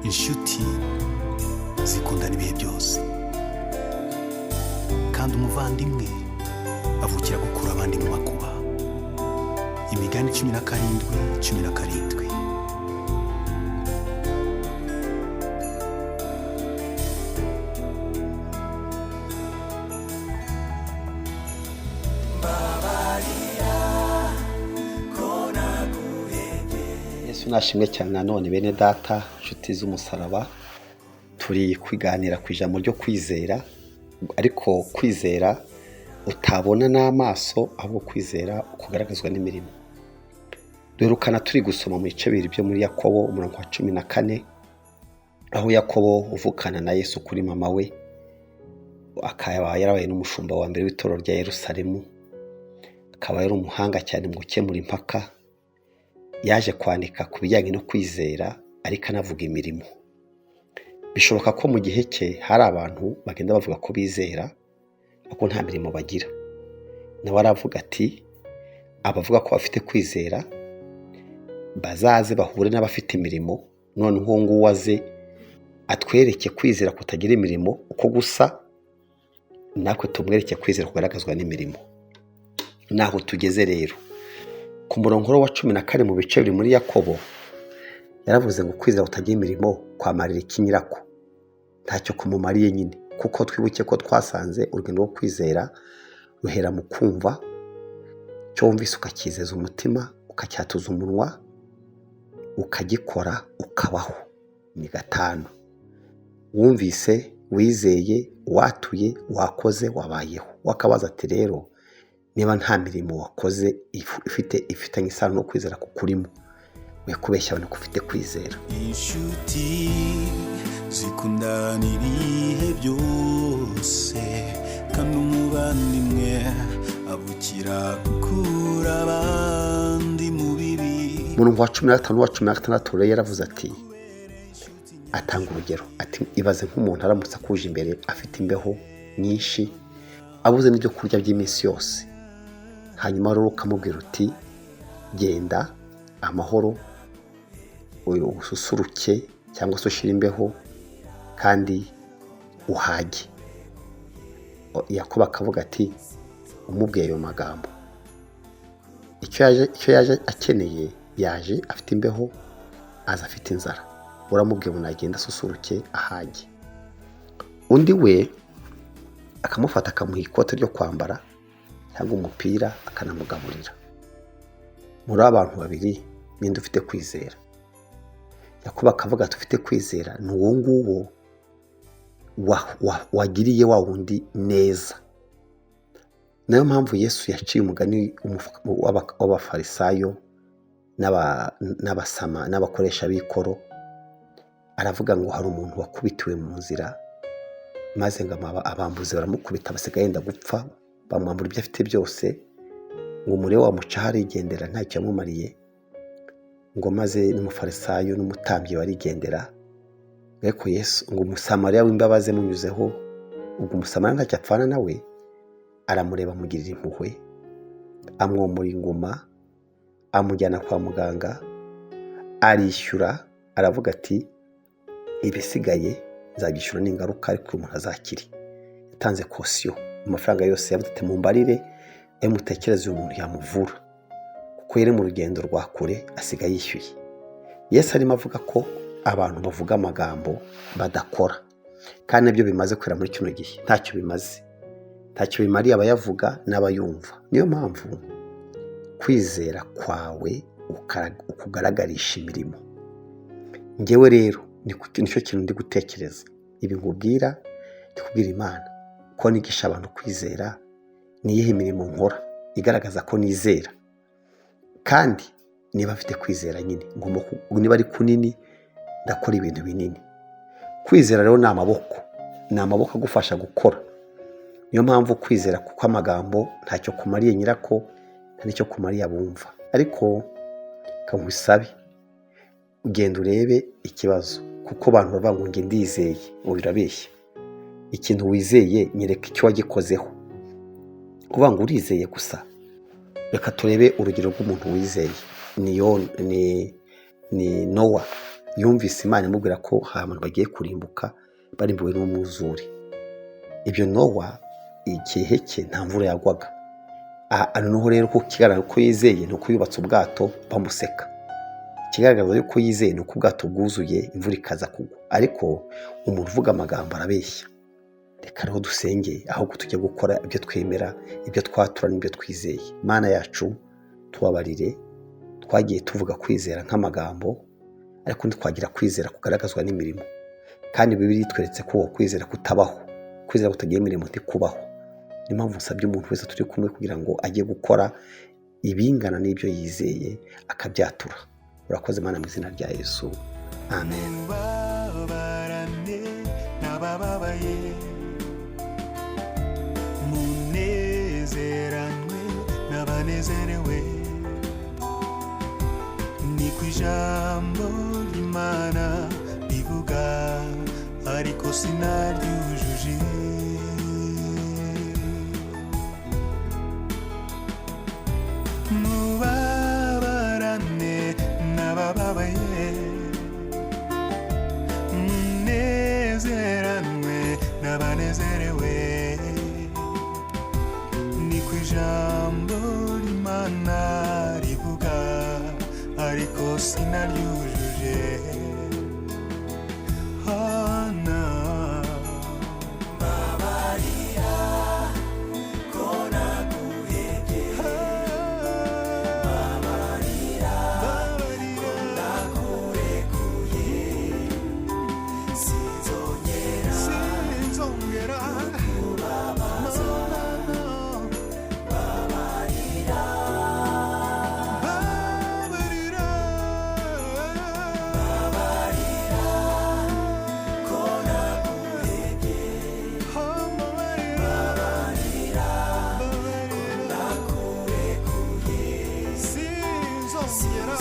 inshuti zikundana ibihe byose, kandi umuvandimwe avukira gukura abandi mu makuba. Imigani 17:17. Yesu nashimwe cyane. Nanone bene data, inshuti z'umusaraba, turi kwiganira ku ijambo ryo kwizera, ariko kwizera utabona n'amaso, ahubwo kwizera kugaragazwa n'imirimo. Duherukana turi gusoma mu bice bibiri byo muri Yakobo umurongo wa 14, aho Yakobo uvukana na Yesu kuri mama we, akaba yarabaye n'umushumba wa mbere w'itorero rya Yerusalemu, akaba yari umuhanga cyane mu gukemura impaka. Yaje kwandika ku bijyanye no kwizera, ariko anavuga imirimo. Bishoboka ko mu gihe cye hari abantu bagenda bavuga ko bizera ariko nta mirimo bagira. Nawe aravuga ati, abavuga ko bafite kwizera bazaze bahure n'abafite imirimo, none nguwo aze atwereke kwizera kutagira imirimo uko gusa, natwe tumwereke kwizera kugaragazwa n'imirimo. Naho tugeze rero ku murongo wa 14 mu bice biri muri Yakobo, yaravuze ngo kwizera kutagira imirimo kwamarira iki nyirako? Ntacyo kumumariye nyine, kuko twibuke ko twasanze urugendo rwo kwizera ruhera mu kumva, cyo wumvise ukakizeza umutima, ukacyatuza umunwa, ukagikora, ukabaho. Ni 5. Wumvise, wizeye, watuye, wakoze, wabayeho. Wakabaza ati rero, niba nta mirimo wakoze ifitanye isano no kwizera kukurimo, we kubeshya abantu ko ufite kwizera. Inshuti zikundana ibihe byose, kandi umuvandimwe avukira gukura abandi mu bibi. Umurongo wa 15 n'uwa 16 rero yaravuze ati, atanga urugero ati, ibaze nk'umuntu aramutse akuje imbere afite imbeho nyinshi, abuze n'ibyo kurya by'iminsi yose, hanyuma rero ukamubwira uti, genda amahoro, ususuruke cyangwa se ushire imbeho kandi uhage. Yakobo akavuga ati, umubwiye ayo magambo, icyo yaje akeneye, yaje afite imbeho, aza afite inzara. Uramubwiye ngo nagenda asusuruke ahage. Undi we akamufata akamuha ikote ryo kwambara cyangwa umupira, akanamugaburira. Muri abantu babiri ninde ufite kwizera? Yakobo akavuga ati, ufite kwizera ni uwo nguwo wagiriye wa wundi neza. Nayo mpamvu Yesu yaciye umugani w'abafarisayo n'abakoresha b'ikoro, aravuga ngo hari umuntu wakubitiwe mu nzira, maze ngo abambuzi baramukubita, basigaye yenda gupfa, bamwambura ibyo afite byose, ngo umurebe wamuca harigendera ntacyo yamumariye, ngo maze n'umufarisayo n'umutambyi barigendera. Ariko Yesu ngo umusamariya w'imbabazi munyuzeho, ubwo umusamariya ntacyo apfana nawe, aramureba, amugirira impuhwe, amwomora inguma, amujyana kwa muganga, arishyura. Aravuga ati, ibisigaye nzabyishyura n'ingaruka, ariko umuntu azakiri. Yatanze kosiyo, amafaranga yose yavuze ati, mumbarire mutekereze uyu muntu yamuvura, kuko yari mu rugendo rwa kure, asigaye yishyuye. Yesu arimo avuga ko abantu bavuga amagambo badakora, kandi nabyo bimaze kwera muri kino gihe. Ntacyo bimaze, ntacyo bimariye abayavuga n'abayumva. Niyo mpamvu kwizera kwawe ukugaragarisha imirimo. Ngewe rero nicyo kintu ndi gutekereza. Ibi nkubwira, ndi kubwira Imana ko nigisha abantu kwizera, niyihe imirimo nkora igaragaza ko nizera. Kandi niba afite kwizera nyine, niba ari kunini, ndakora ibintu binini. Kwizera rero ni amaboko agufasha gukora. Niyo mpamvu kwizera, kuko amagambo ntacyo kumariye nyirako, nta nicyo kumariye abumva. Ariko kamusabe, ugenda urebe ikibazo, kuko abantu bavuga ngo nge ndizeye, ngo birabeshya. Ikintu wizeye nyereka icyo wagikozeho. Kuvuga ngo urizeye gusa, reka turebe urugero rw'umuntu wizeye. Ni Nowa. yumvise Imana imubwira ko hari abantu bagiye kurimbuka barimbuwe n'umwuzure. Ibyo Nowa igihe cye nta mvura yagwaga. Noneho rero ko kigaragara ko yizeye ni uko yubatse ubwato bamuseka. Ikigaragaza yuko yizeye ni uko ubwato bwuzuye imvura ikaza kugwa. Ariko umuntu uvuga amagambo arabeshya. Reka rero dusenge ahubwo tujye gukora ibyo twemera, ibyo twatura n'ibyo twizeye. Mana yacu tubabarire, twagiye tuvuga kwizera nk'amagambo ariko ntitwagira kwizera kugaragazwa n'imirimo. Kandi Bibiliya itweretse ko kwizera kutabaho, kwizera kutagira imirimo ntikubaho. Niyo mpamvu nsabye umuntu wese turi kumwe kugira ngo ajye gukora ibingana n'ibyo yizeye akabyatura. Urakoze Mana mu izina rya Yesu, amen. Mubabarane n'abababaye, munezeranwe n'abanezerewe, niko ijambo ry'Imana rivuga ariko sinaryujuje. Mubabarane n'abababaye, munezeranwe n'abanezerewe, niko ijambo ry'Imana rivuga ariko sinaryujuje. Hana babarira ko naguhebye, babarira ko nakurekuye, sinzongera kukubabaza. Babarira ko naguhebye, babarira ko nakurekuye, sinzongera